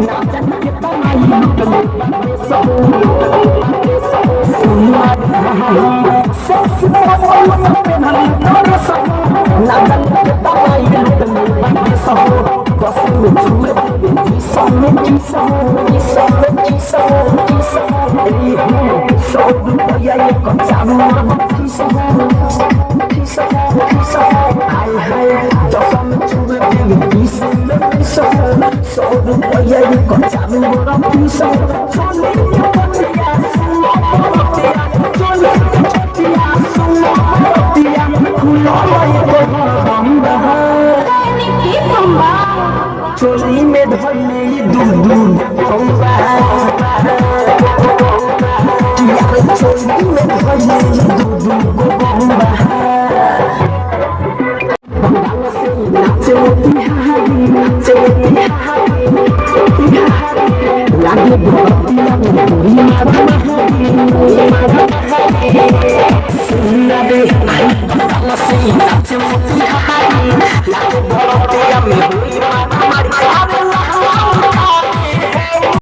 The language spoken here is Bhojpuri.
नाचन के तमाई लुटले सहो सुना सस बोल पे हम तोर सहो नाचन के तमाई लुटले सहो बस में छुए जी सहो जी सहो जी सहो जी सहो जी सहो सौ रुपया एक चालू की सहो हाय हाय दसम छुए की सहो सौ रुपया एक चालू की सहो चले पटिया सुनो पटिया चले पटिया सुनो पटिया खुला ये बम्बा की बम्बा चोली में धरने दूर दूर बम्बा चोली में धरने दूर दूर बम्बा नाचे तिहारी लागे भक्तिया में पूरी माधव सुना दे नाचे तिहारी लागे भक्तिया